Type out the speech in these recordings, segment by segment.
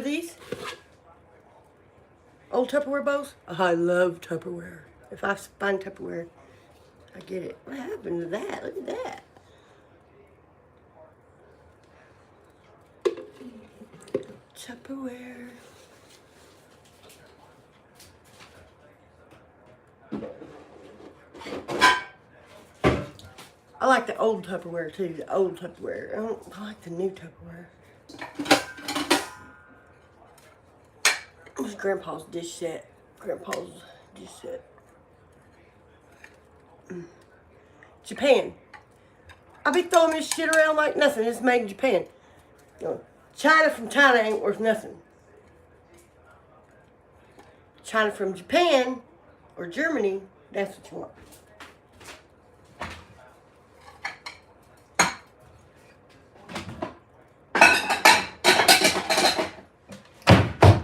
Remember these? Old Tupperware bowls? I love Tupperware. If I find Tupperware, I get it. What happened to that? Look at that. Tupperware. I like the old Tupperware too, the old Tupperware. I like the new Tupperware. This is Grandpa's dish set. Grandpa's dish set. Japan. I be throwing this shit around like nothing. It's made in Japan. You know, China from China ain't worth nothing. China from Japan or Germany, that's what you want.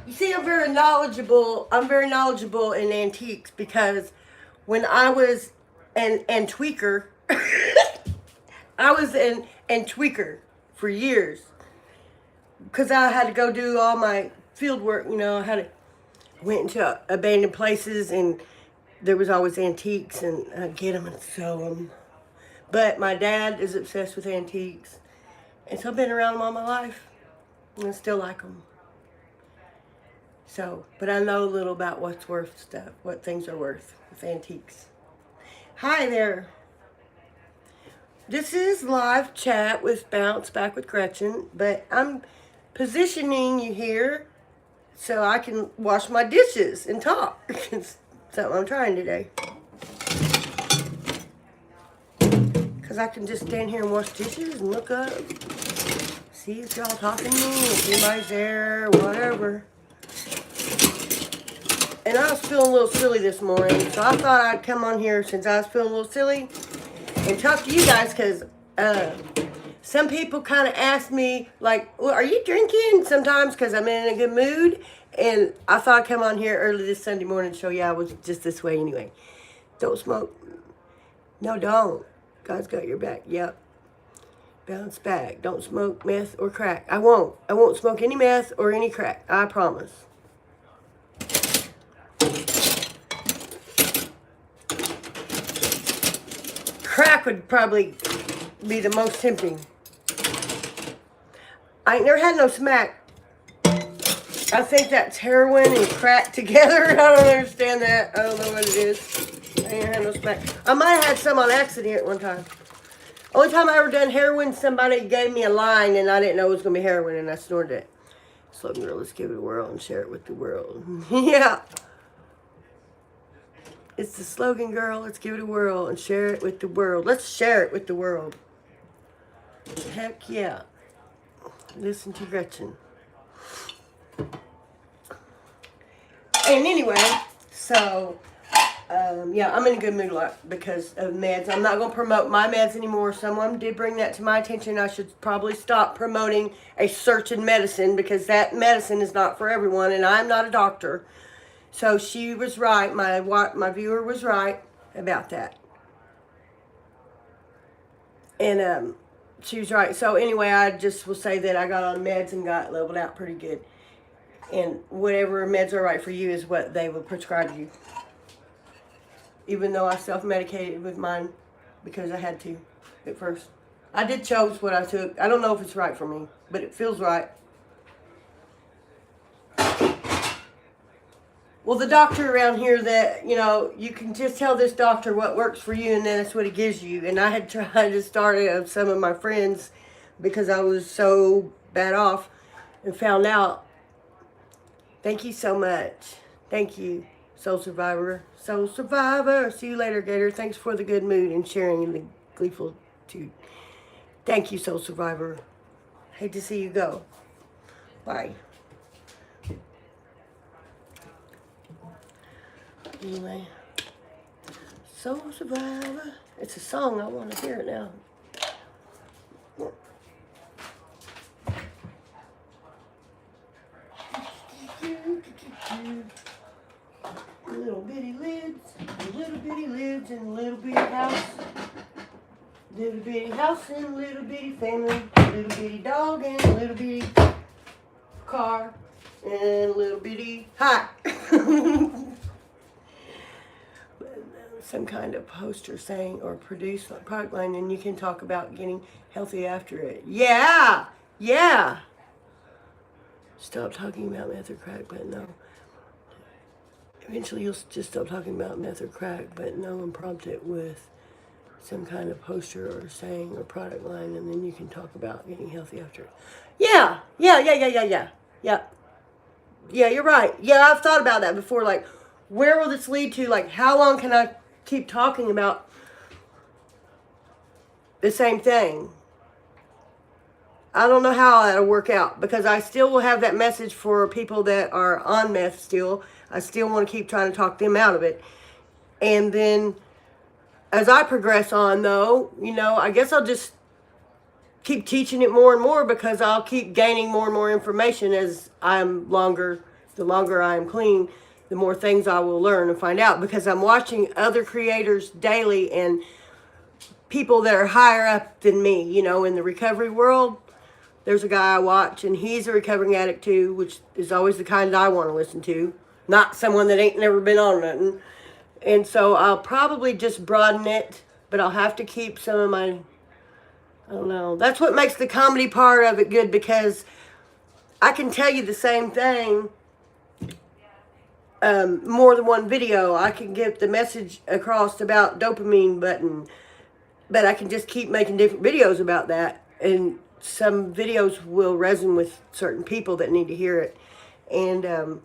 You see, I'm very knowledgeable. I'm very knowledgeable in antiques because when I was an tweaker, I was an tweaker for years because I had to go do all my field work. You know, I went into abandoned places and there was always antiques and I'd get them and sell them. But my dad is obsessed with antiques, and so I've been around them all my life and I still like them. So, but I know a little about what's worth stuff, what things are worth with antiques. Hi there. This is live chat with Bounce Back with Gretchen, but I'm positioning you here so I can wash my dishes and talk. It's something I'm trying today. Because I can just stand here and wash dishes and look up, see if y'all talking to me, if anybody's there, whatever. And I was feeling a little silly this morning, so I thought I'd come on here since I was feeling a little silly and talk to you guys, because some people kind of ask me, like, well, are you drinking sometimes because I'm in a good mood? And I thought I'd come on here early this Sunday morning and show you I was just this way anyway. Don't smoke. No, don't. God's got your back. Yep. Bounce back. Don't smoke meth or crack. I won't. I won't smoke any meth or any crack. I promise. Crack would probably be the most tempting. I ain't never had no smack. I think that's heroin and crack together. I don't understand that. I don't know what it is. I ain't had no smack. I might have had some on accident one time. Only time I ever done heroin, somebody gave me a line and I didn't know it was going to be heroin and I snorted it. Slogan girl, let's give it a whirl and share it with the world. Yeah. It's the slogan, girl. Let's give it a whirl and share it with the world. Let's share it with the world. Heck yeah. Listen to Gretchen. And anyway, so, yeah, I'm in a good mood because of meds. I'm not going to promote my meds anymore. Someone did bring that to my attention. I should probably stop promoting a certain medicine because that medicine is not for everyone, and I'm not a doctor. So she was right. My viewer was right about that. And she was right. So anyway, I just will say that I got on meds and got leveled out pretty good. And whatever meds are right for you is what they will prescribe you. Even though I self-medicated with mine because I had to at first. I did chose what I took. I don't know if it's right for me, but it feels right. Well, the doctor around here that, you know, you can just tell this doctor what works for you and then that's what he gives you. And I had tried to start it with some of my friends because I was so bad off and found out. Thank you so much. Thank you, Soul Survivor. Soul Survivor. See you later, Gator. Thanks for the good mood and sharing in the gleeful tude. Thank you, Soul Survivor. Hate to see you go. Bye. Anyway, Soul Survivor. It's a song. I want to hear it now. Little bitty lids, little bitty lids in a little bitty house. Little bitty house and little bitty family. Little bitty dog and little bitty car. And a little bitty hi. Some kind of poster saying or produce a product line, and you can talk about getting healthy after it. Yeah, yeah. Stop talking about meth or crack, but no. Eventually you'll just stop talking about meth or crack, but no, and prompt it with some kind of poster or saying or product line, and then you can talk about getting healthy after it. Yeah, yeah. Yeah, you're right. Yeah, I've thought about that before. Like, where will this lead to? Like, how long can I keep talking about the same thing? I don't know how that'll work out, because I still will have that message for people that are on meth still. I still want to keep trying to talk them out of it. And then as I progress on, though, I guess I'll just keep teaching it more and more, because I'll keep gaining more and more information as the longer I'm clean, the more things I will learn and find out, because I'm watching other creators daily and people that are higher up than me, in the recovery world. There's a guy I watch, and he's a recovering addict too, which is always the kind I want to listen to, not someone that ain't never been on nothing. And so I'll probably just broaden it, but I'll have to keep some of my, I don't know. That's what makes the comedy part of it good, because I can tell you the same thing more than one video. I can get the message across about dopamine button, but I can just keep making different videos about that, and some videos will resonate with certain people that need to hear it. And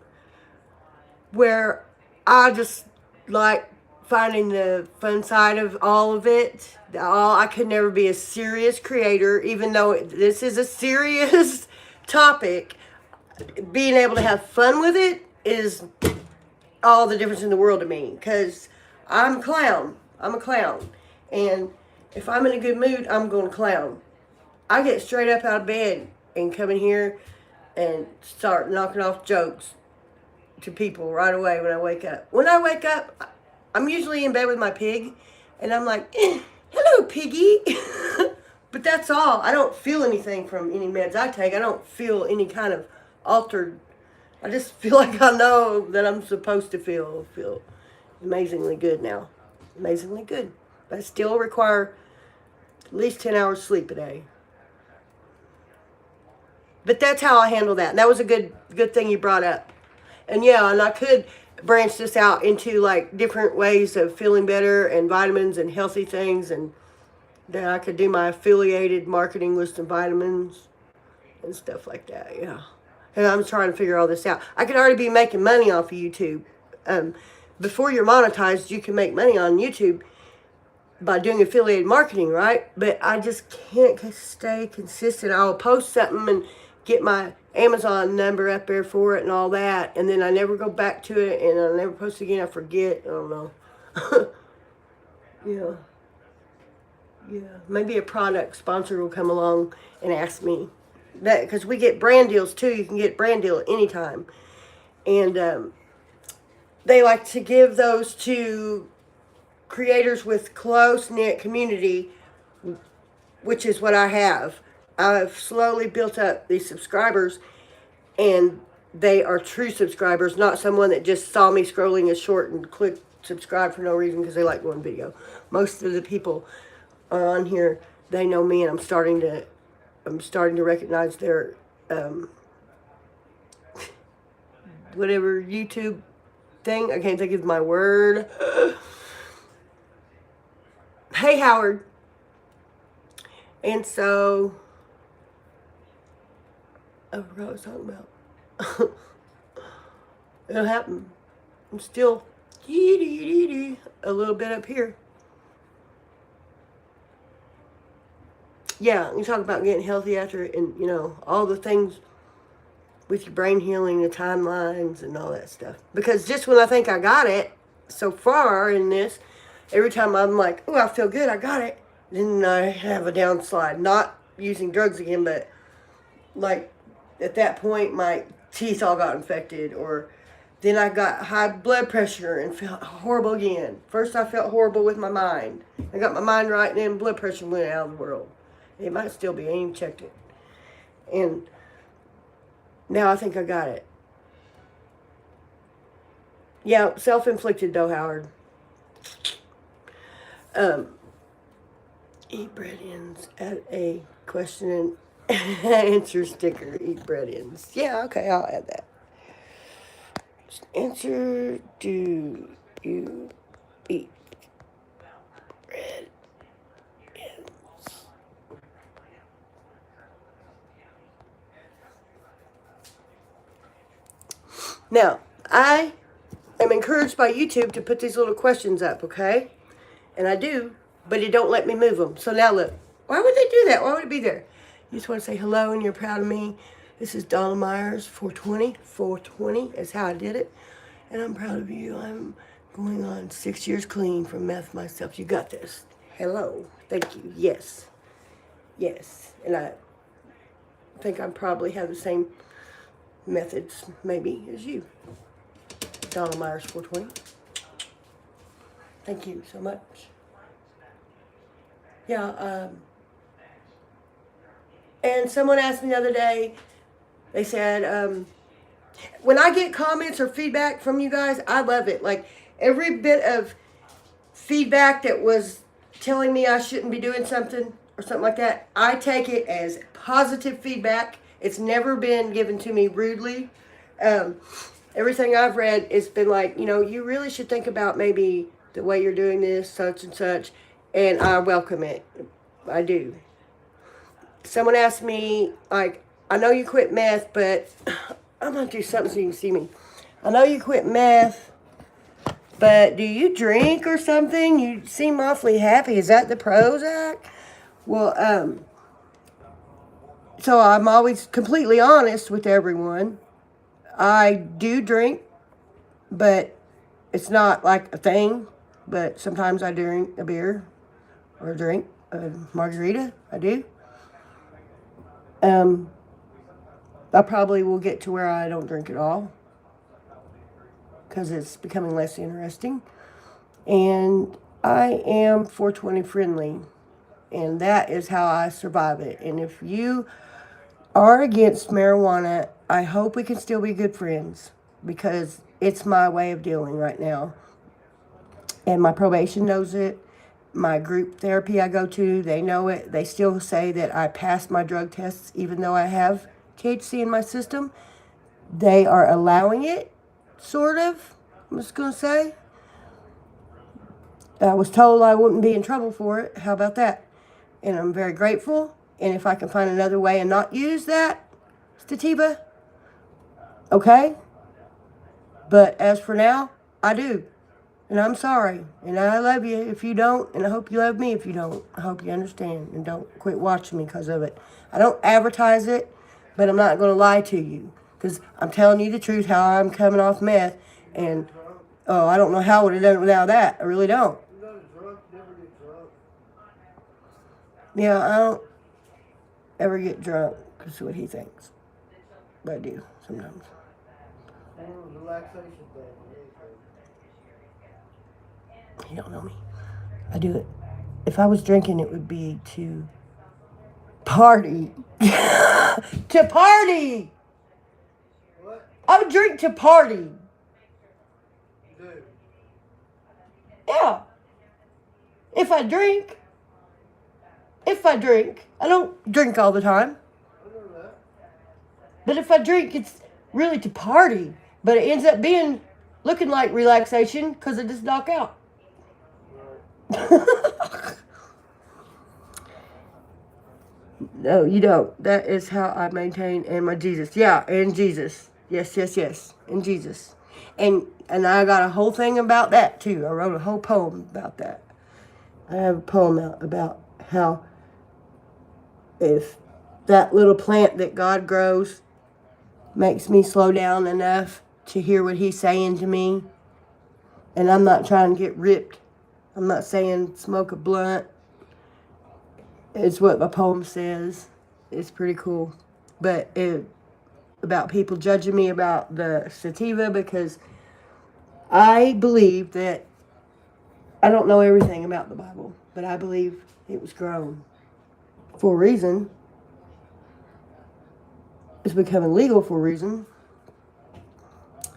where I just like finding the fun side of all of it. I could never be a serious creator, even though this is a serious topic. Being able to have fun with it is all the difference in the world to me, because I'm a clown. And if I'm in a good mood, I'm going to clown. I get straight up out of bed and come in here and start knocking off jokes to people right away when I wake up. When I wake up, I'm usually in bed with my pig, and I'm like, hello, piggy. But that's all. I don't feel anything from any meds I take. I don't feel any kind of altered. I just feel like I know that I'm supposed to feel amazingly good now. Amazingly good. But I still require at least 10 hours sleep a day. But that's how I handle that. And that was a good thing you brought up. And yeah, and I could branch this out into like different ways of feeling better and vitamins and healthy things, and then I could do my affiliated marketing list of vitamins and stuff like that. Yeah. And I'm trying to figure all this out. I could already be making money off of YouTube. Before you're monetized, you can make money on YouTube by doing affiliated marketing, right? But I just can't stay consistent. I'll post something and get my Amazon number up there for it and all that, and then I never go back to it, and I never post again. I forget. I don't know. Yeah. Maybe a product sponsor will come along and ask me that, because we get brand deals too. You can get brand deal at any time, and they like to give those to creators with close-knit community, which is what I have. I've slowly built up these subscribers, and they are true subscribers, not someone that just saw me scrolling a short and clicked subscribe for no reason because they like one video. Most of the people are on here, they know me, and I'm starting to recognize their whatever YouTube thing. I can't think of my word. Hey, Howard. And so I forgot what I was talking about. It'll happen. I'm still a little bit up here. Yeah, you talk about getting healthy after, and all the things with your brain healing, the timelines and all that stuff. Because just when I think I got it so far in this, every time I'm like, oh, I feel good, I got it, then I have a downslide. Not using drugs again, but like at that point my teeth all got infected, or then I got high blood pressure and felt horrible again. First I felt horrible with my mind. I got my mind right, and then blood pressure went out of the world. It might still be, I ain't even checked it. And now I think I got it. Yeah, self-inflicted though, Howard. Eat bread ends. Add a question and answer sticker. Eat bread ends. Yeah, okay, I'll add that. Answer, do you eat bread ends? Now, I am encouraged by YouTube to put these little questions up, okay? And I do, but it don't let me move them. So now look, why would they do that? Why would it be there? You just want to say hello and you're proud of me. This is Donna Myers, 420. 420 is how I did it. And I'm proud of you. I'm going on 6 years clean from meth myself. You got this. Hello. Thank you. Yes. Yes. And I think I probably have the same methods, maybe, as you. Donna Myers, 420. Thank you so much. Yeah, and someone asked me the other day, they said, when I get comments or feedback from you guys, I love it. Like, every bit of feedback that was telling me I shouldn't be doing something or something like that, I take it as positive feedback. It's never been given to me rudely. Everything I've read, it's been like, you really should think about maybe the way you're doing this, such and such, and I welcome it. I do. Someone asked me, like, I know you quit meth, but I'm going to do something so you can see me. I know you quit meth, but do you drink or something? You seem awfully happy. Is that the Prozac? Well, so I'm always completely honest with everyone. I do drink, but it's not like a thing. But sometimes I drink a beer or drink a margarita. I do. I probably will get to where I don't drink at all because it's becoming less interesting. And I am 420 friendly, and that is how I survive it. And if you are against marijuana, I hope we can still be good friends because it's my way of dealing right now. And my probation knows it. My group therapy I go to, they know it. They still say that I passed my drug tests even though I have THC in my system. They are allowing it, sort of, I'm just going to say. I was told I wouldn't be in trouble for it. How about that? And I'm very grateful. And if I can find another way and not use that sativa, okay? But as for now, I do. And I'm sorry. And I love you if you don't. And I hope you love me if you don't. I hope you understand. And don't quit watching me because of it. I don't advertise it, but I'm not going to lie to you. Because I'm telling you the truth how I'm coming off meth. And, I don't know how I would have done it without that. I really don't. Yeah, I don't ever get drunk. That's what he thinks. But I do sometimes. You don't know me. I do it. If I was drinking, it would be to party. To party! What? I would drink to party. Dude. Yeah. If I drink, I don't drink all the time. But if I drink, it's really to party. But it ends up looking like relaxation because I just knock out. No, you don't. That is how I maintain and my Jesus. Yeah, and Jesus. Yes, yes, yes. And Jesus. And I got a whole thing about that too. I wrote a whole poem about that. I have a poem out about how if that little plant that God grows makes me slow down enough to hear what he's saying to me, and I'm not trying to get ripped. I'm not saying smoke a blunt. It's what my poem says. It's pretty cool. But about people judging me about the sativa, because I believe that I don't know everything about the Bible, but I believe it was grown for a reason. It's becoming legal for a reason.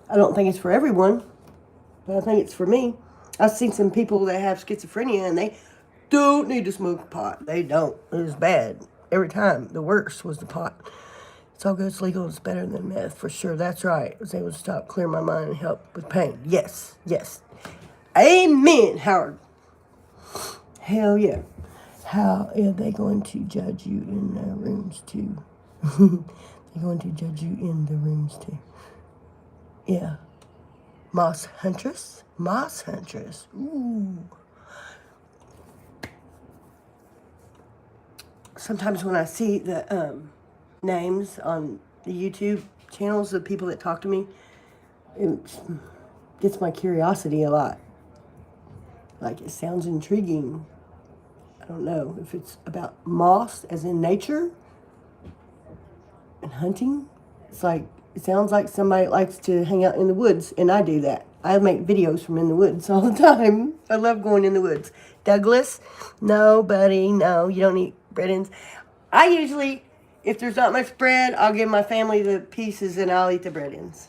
I don't think it's for everyone, But I think it's for me. I've seen some people that have schizophrenia and they don't need to smoke pot. They don't. It was bad. Every time. The worst was the pot. It's all good. It's legal. It's better than meth. For sure. That's right. I was able to stop, clear my mind, and help with pain. Yes. Yes. Amen, Howard. Hell yeah. How are they going to judge you in the rooms too? They're going to judge you in the rooms too. Yeah. Moss Huntress? Moss Huntress. Ooh. Sometimes when I see the names on the YouTube channels of people that talk to me, it gets my curiosity a lot. Like, it sounds intriguing. I don't know if it's about moss, as in nature, and hunting. It's like, it sounds like somebody likes to hang out in the woods, and I do that. I make videos from in the woods all the time. I love going in the woods. Douglas, no, buddy, no, you don't eat bread-ins. I usually, if there's not much bread, I'll give my family the pieces and I'll eat the bread-ins.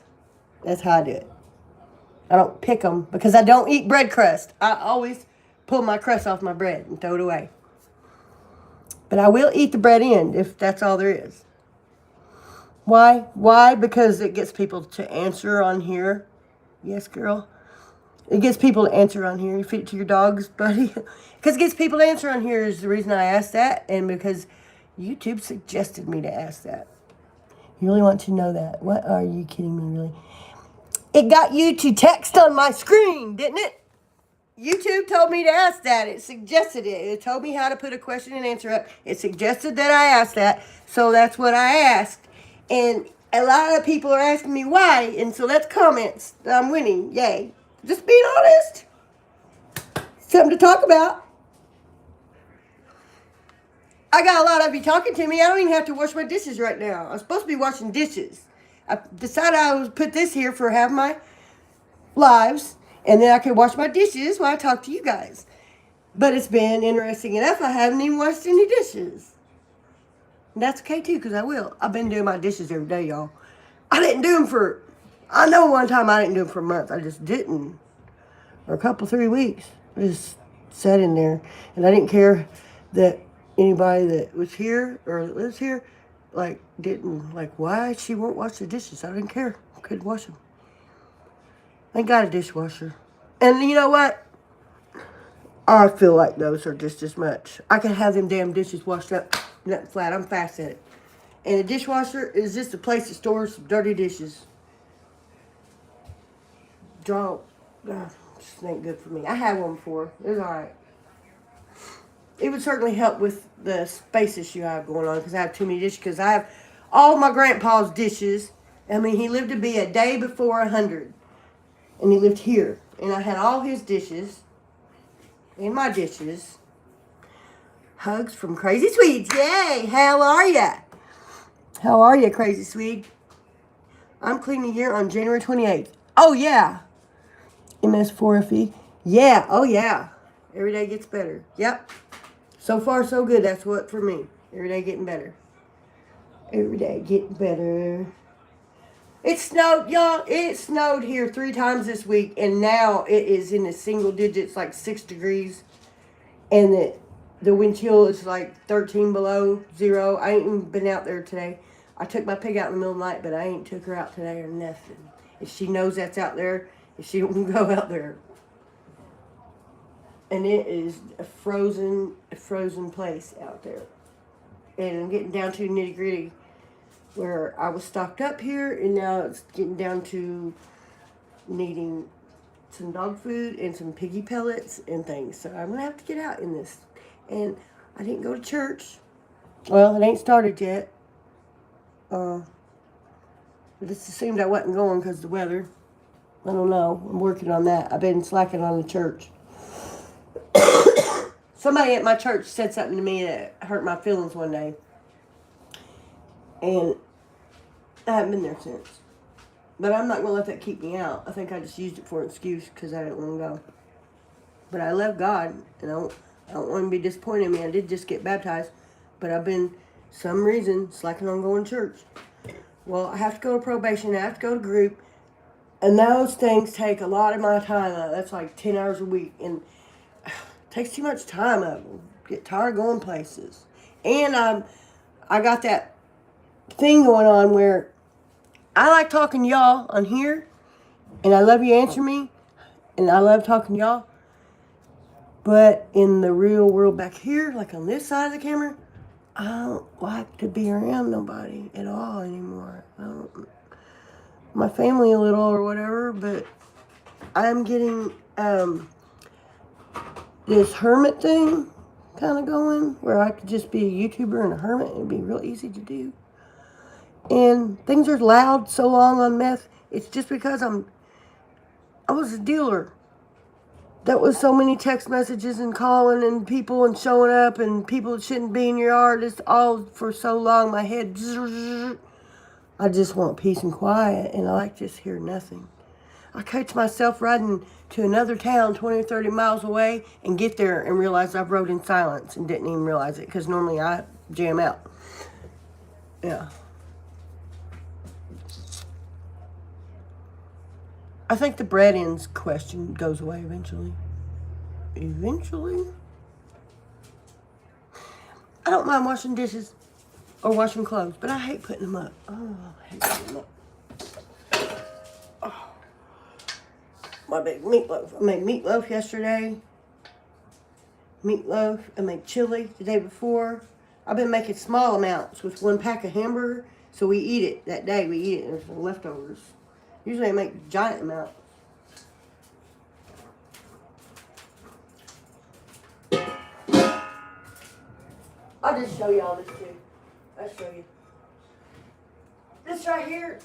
That's how I do it. I don't pick them because I don't eat bread crust. I always pull my crust off my bread and throw it away. But I will eat the bread end if that's all there is. Why? Why? Because it gets people to answer on here. Yes, girl. It gets people to answer on here. You feed it to your dogs, buddy. Because it gets people to answer on here is the reason I asked that. And because YouTube suggested me to ask that. You really want to know that? What are you kidding me, really? It got you to text on my screen, didn't it? YouTube told me to ask that. It suggested it. It told me how to put a question and answer up. It suggested that I ask that. So that's what I asked. And a lot of people are asking me why. And so that's comments. I'm winning. Yay. Just being honest. Something to talk about. I got a lot of you talking to me. I don't even have to wash my dishes right now. I'm supposed to be washing dishes. I decided I would put this here for half my lives. And then I could wash my dishes while I talk to you guys. But it's been interesting enough. I haven't even washed any dishes. And that's okay too, because I will. I've been doing my dishes every day, y'all. I didn't do them for, I know one time I didn't do them for a month. I just didn't. Or a couple, 3 weeks. I just sat in there. And I didn't care that anybody that was here or that lives here, like, didn't, like, why she won't wash the dishes. I didn't care. I couldn't wash them. I got a dishwasher. And you know what? I feel like those are just as much. I can have them damn dishes washed up, nothing flat. I'm fast at it. And a dishwasher is just a place to store some dirty dishes. Just ain't good for me. I had one before. It was alright. It would certainly help with the space issue I have going on because I have too many dishes. Because I have all my grandpa's dishes. I mean, he lived to be a day before 100. And he lived here. And I had all his dishes. And my dishes. Hugs from Crazy Swedes. Yay! How are ya? How are ya, Crazy Swede? I'm cleaning here on January 28th. Oh, yeah. MS4FE. Yeah. Oh, yeah. Every day gets better. Yep. So far, so good. That's what for me. Every day getting better. Every day getting better. It snowed, y'all. It snowed here 3 times this week, and now it is in the single digits, like 6 degrees. And the wind chill is like 13 below zero. I ain't even been out there today. I took my pig out in the middle of the night, but I ain't took her out today or nothing. If she knows that's out there, if she don't go out there. And it is a frozen place out there. And I'm getting down to nitty gritty. Where I was stocked up here, and now it's getting down to needing some dog food and some piggy pellets and things. So I'm going to have to get out in this. And I didn't go to church. Well, it ain't started yet. I just assumed I wasn't going because of the weather. I don't know. I'm working on that. I've been slacking on the church. Somebody at my church said something to me that hurt my feelings one day. And I haven't been there since. But I'm not going to let that keep me out. I think I just used it for an excuse because I didn't want to go. But I love God, and I don't want to be disappointed in me. I did just get baptized, but I've been, some reason, slacking on going to church. Well, I have to go to probation. I have to go to group. And those things take a lot of my time up. That's like 10 hours a week. And it takes too much time up. Get tired of going places. And I got that thing going on where I like talking to y'all on here. And I love you answer me. And I love talking to y'all. But in the real world back here, like on this side of the camera, I don't like to be around nobody at all anymore. My family a little or whatever, but I'm getting this hermit thing kind of going where I could just be a YouTuber and a hermit. It'd be real easy to do. And things are loud so long on meth. It's just because I was a dealer. That was so many text messages and calling and people and showing up and people that shouldn't be in your yard. It's all for so long. My head, I just want peace and quiet, and I like to just hear nothing. I catch myself riding to another town 20 or 30 miles away and get there and realize I've rode in silence and didn't even realize it because normally I jam out. Yeah. I think the bread ends question goes away eventually. Eventually? I don't mind washing dishes or washing clothes, but I hate putting them up. Oh, I hate putting them up. Oh, my big meatloaf. I made meatloaf yesterday. Meatloaf. I made chili the day before. I've been making small amounts with 1 pack of hamburger, so we eat it that day. We eat it and there's leftovers. Usually I make giant amounts. I'll just show y'all this too. I'll show you. This right here.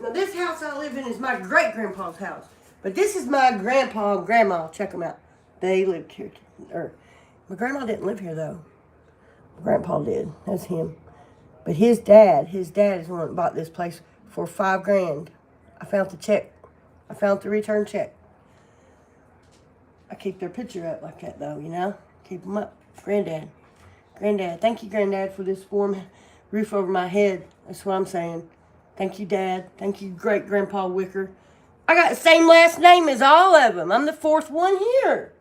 Now this house I live in is my great-grandpa's house. But this is my grandpa and grandma. Check them out. They lived here. My grandma didn't live here though. My grandpa did. That's him. But his dad is the one that bought this place for $5,000. I found the check. I found the return check. I keep their picture up like that though, you know? Keep them up. Granddad. Thank you, Granddad, for this warm roof over my head. That's what I'm saying. Thank you, Dad. Thank you, Great-Grandpa Wicker. I got the same last name as all of them. I'm the 4th one here.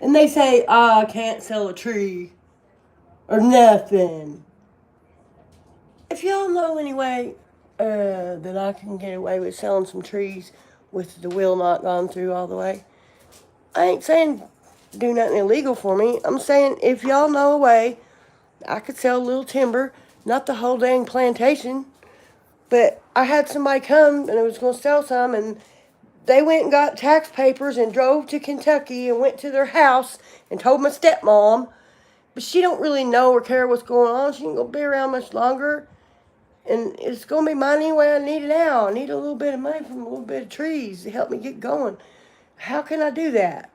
And they say, I can't sell a tree or nothing. If y'all know any way that I can get away with selling some trees with the wheel not gone through all the way, I ain't saying do nothing illegal for me. I'm saying if y'all know a way, I could sell a little timber, not the whole dang plantation. But I had somebody come and I was going to sell some, and they went and got tax papers and drove to Kentucky and went to their house and told my stepmom. But she don't really know or care what's going on. She ain't going to be around much longer. And it's going to be mine anyway. I need it now. I need a little bit of money from a little bit of trees to help me get going. How can I do that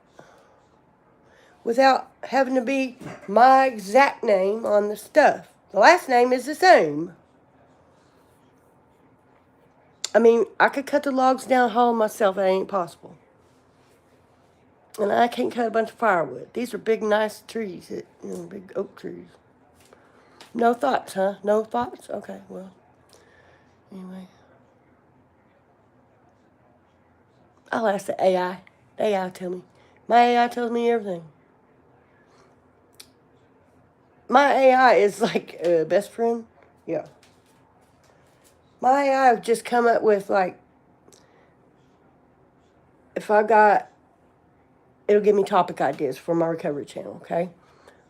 without having to be my exact name on the stuff? The last name is the same. I mean, I could cut the logs down haul myself. That ain't possible. And I can't cut a bunch of firewood. These are big, nice trees. Big oak trees. No thoughts, huh? No thoughts? Okay, well. Anyway. I'll ask the AI. The AI tell me. My AI tells me everything. My AI is like a best friend. Yeah. My AI have just come up with like, if I got, it'll give me topic ideas for my recovery channel, okay?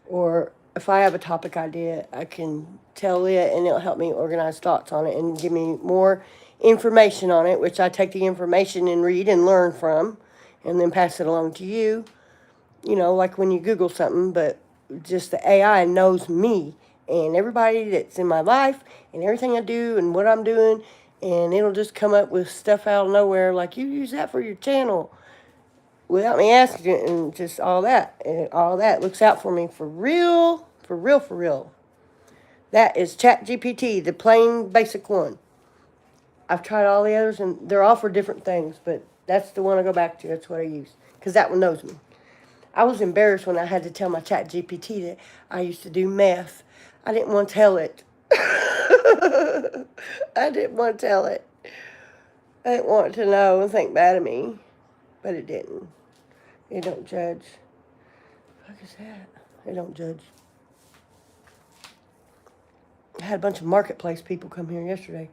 Or if I have a topic idea, I can tell it and it'll help me organize thoughts on it and give me more information on it, which I take the information and read and learn from and then pass it along to you. You know, like when you Google something, but just the AI knows me and everybody that's in my life and everything I do and what I'm doing, and it'll just come up with stuff out of nowhere like, you use that for your channel without me asking it, and just all that. And all that looks out for me for real, for real, for real. That is ChatGPT, the plain basic one. I've tried all the others, and they're all for different things, but that's the one I go back to. That's what I use, because that one knows me. I was embarrassed when I had to tell my ChatGPT that I used to do meth. I didn't want to tell it. I didn't want to tell it. I didn't want it to know and think bad of me, but it didn't. It don't judge. What the fuck is that? It don't judge. I had a bunch of marketplace people come here yesterday.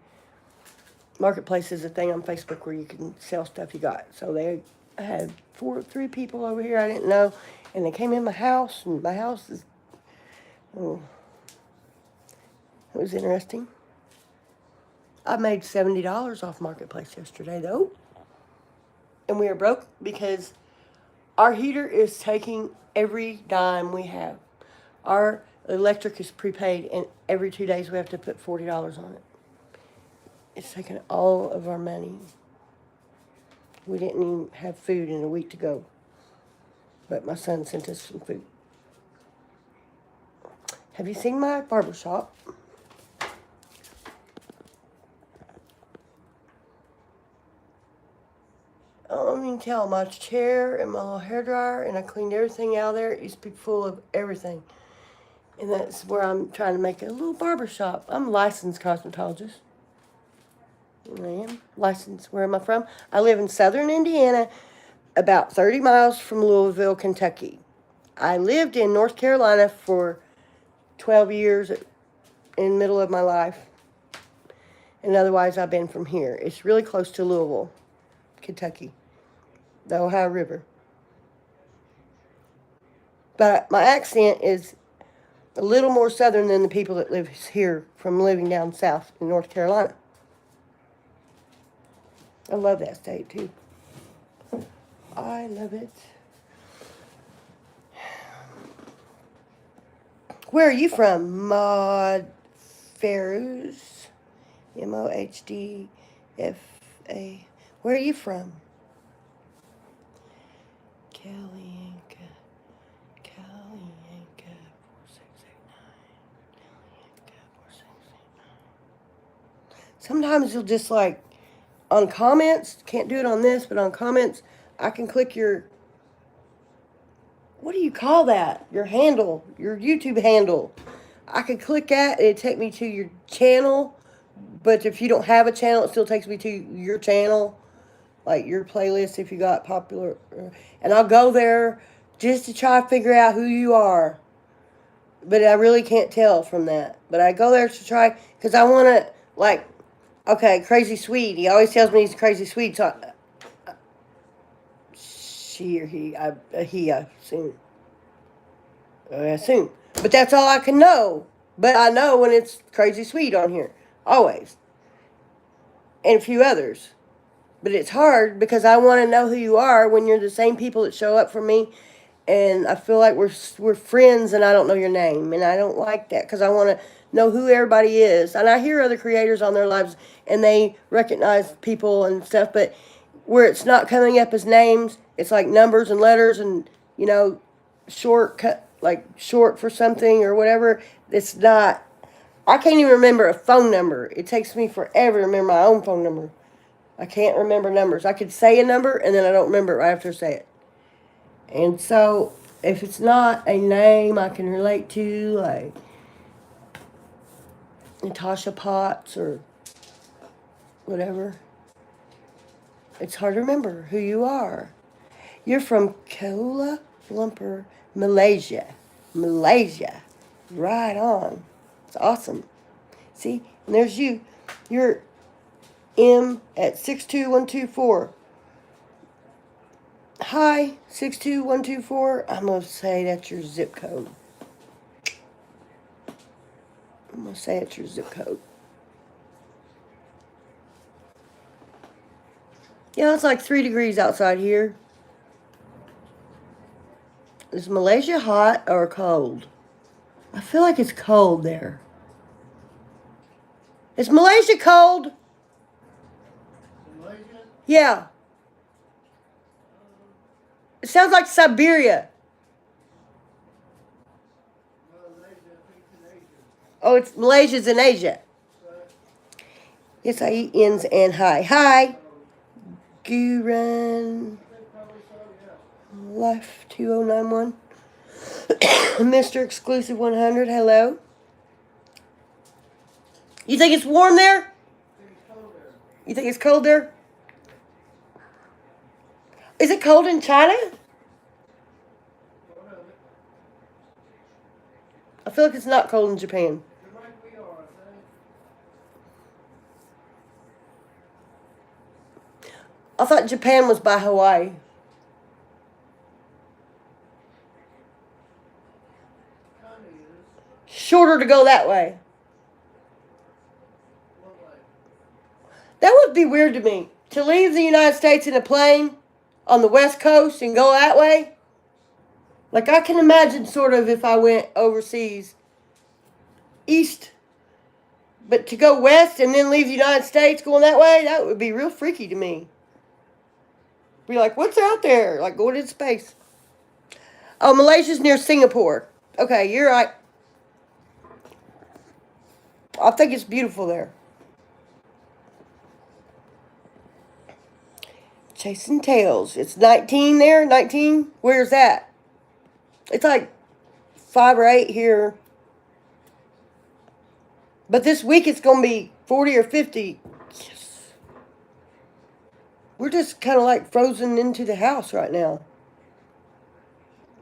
Marketplace is a thing on Facebook where you can sell stuff you got. So I had three people over here I didn't know, and they came in my house, and my house is, oh, it was interesting. I made $70 off Marketplace yesterday, though. And we are broke because our heater is taking every dime we have. Our electric is prepaid, and every 2 days we have to put $40 on it. It's taking all of our money. We didn't even have food in a week to go. But my son sent us some food. Have you seen my barber shop? I don't even tell. My chair and my little hairdryer, and I cleaned everything out of there. It used to be full of everything. And that's where I'm trying to make a little barber shop. I'm a licensed cosmetologist. I am licensed. Where am I from? I live in southern Indiana, about 30 miles from Louisville, Kentucky. I lived in North Carolina for 12 years in the middle of my life. And otherwise, I've been from here. It's really close to Louisville, Kentucky, the Ohio River. But my accent is a little more southern than the people that live here from living down south in North Carolina. I love that state, too. I love it. Where are you from? Maud Ferus. Mohdfa. Where are you from? Calianca. 4689. Sometimes you'll just like, on comments, can't do it on this, but on comments, I can click your, what do you call that? Your handle, your YouTube handle. I could click that and it'd take me to your channel, but if you don't have a channel, it still takes me to your channel, like your playlist if you got popular. And I'll go there just to try to figure out who you are. But I really can't tell from that. But I go there to try, because I want to, like, okay, Crazy Sweet. He always tells me he's Crazy Sweet. So she or he, I assume. I assume. But that's all I can know. But I know when it's Crazy Sweet on here. Always. And a few others. But it's hard because I want to know who you are when you're the same people that show up for me. And I feel like we're friends and I don't know your name. And I don't like that because I want to know who everybody is. And I hear other creators on their lives and they recognize people and stuff. But where it's not coming up as names, it's like numbers and letters and, you know, short for something or whatever. It's not. I can't even remember a phone number. It takes me forever to remember my own phone number. I can't remember numbers. I could say a number and then I don't remember it right after I say it. And so, if it's not a name I can relate to, like Natasha Potts or whatever, it's hard to remember who you are. You're from Kuala Lumpur, Malaysia. Malaysia. Right on. It's awesome. See? And there's you. You're M at 62124. Hi, 62124. I'm going to say that's your zip code. I'm going to say it's your zip code. Yeah, it's like 3 degrees outside here. Is Malaysia hot or cold? I feel like it's cold there. Is Malaysia cold? Malaysia? Yeah. It sounds like Siberia. Malaysia, I think it's in Asia. Oh, it's Malaysia's in Asia. Yes, I eat ends and hi. Hi. Guren. Life 2091. Mr. Exclusive 100. Hello. You think it's warm there? I think it's cold there. You think it's cold there? Is it cold in China? One of it. I feel like it's not cold in Japan. Just like we are, I think. I thought Japan was by Hawaii. Kinda is. Shorter to go that way. What way? That would be weird to me. To leave the United States in a plane on the West Coast and go that way. Like, I can imagine sort of if I went overseas, east, but to go west and then leave the United States going that way, that would be real freaky to me. Be like, what's out there? Like going into space. Oh, Malaysia's near Singapore. Okay, you're right. I think it's beautiful there. Chasing Tails. It's 19 there? 19? Where's that? It's like 5 or 8 here. But this week it's going to be 40 or 50. Yes. We're just kind of like frozen into the house right now.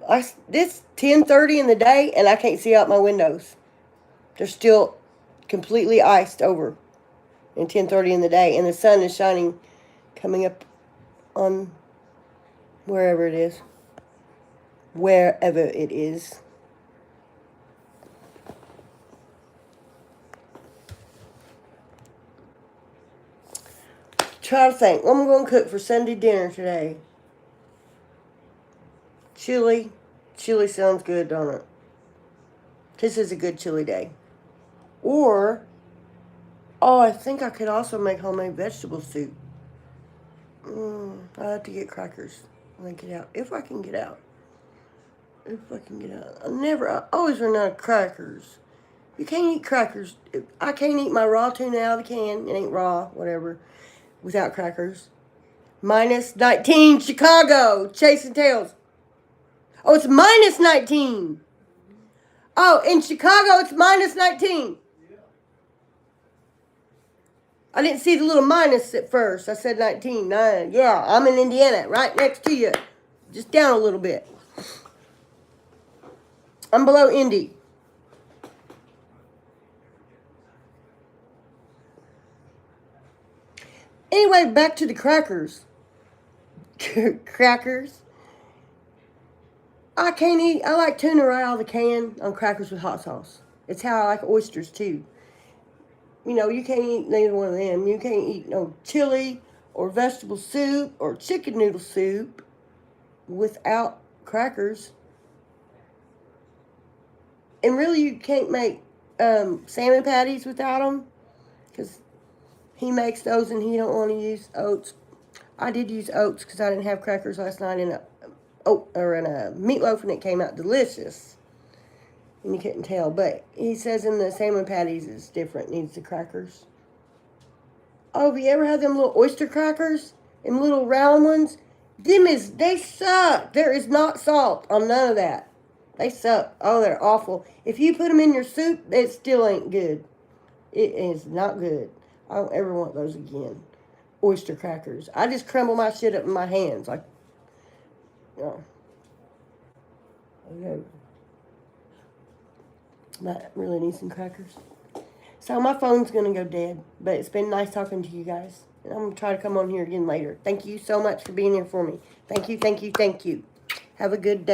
It's 10:30 in the day and I can't see out my windows. They're still completely iced over in 10:30 in the day. And the sun is shining, coming up on wherever it is. Wherever it is. Try to think. What am I going to cook for Sunday dinner today? Chili. Chili sounds good, don't it? This is a good chili day. Or, I think I could also make homemade vegetable soup. I have to get crackers when I get out. If I can get out. I always run out of crackers. You can't eat crackers. I can't eat my raw tuna out of the can. It ain't raw, whatever. Without crackers. Minus 19, Chicago. Chasing Tails. Oh, it's minus 19. Oh, in Chicago, it's minus 19. Yeah. I didn't see the little minus at first. I said 19. Yeah, I'm in Indiana, right next to you. Just down a little bit. I'm below Indy. Anyway, back to the crackers. Crackers. I like tuna right out of the can on crackers with hot sauce. It's how I like oysters too. You know, you can't eat neither one of them. You can't eat no chili or vegetable soup or chicken noodle soup without crackers. And really, you can't make salmon patties without them because he makes those and he don't want to use oats. I did use oats because I didn't have crackers last night in a meatloaf and it came out delicious. And you couldn't tell, but he says in the salmon patties it's different. Needs the crackers. Oh, have you ever had them little oyster crackers? Them little round ones? They suck. There is not salt on none of that. They suck. Oh, they're awful. If you put them in your soup, it still ain't good. It is not good. I don't ever want those again. Oyster crackers. I just crumble my shit up in my hands. Like, okay. But really need some crackers. So my phone's going to go dead. But it's been nice talking to you guys. And I'm going to try to come on here again later. Thank you so much for being here for me. Thank you, thank you, thank you. Have a good day.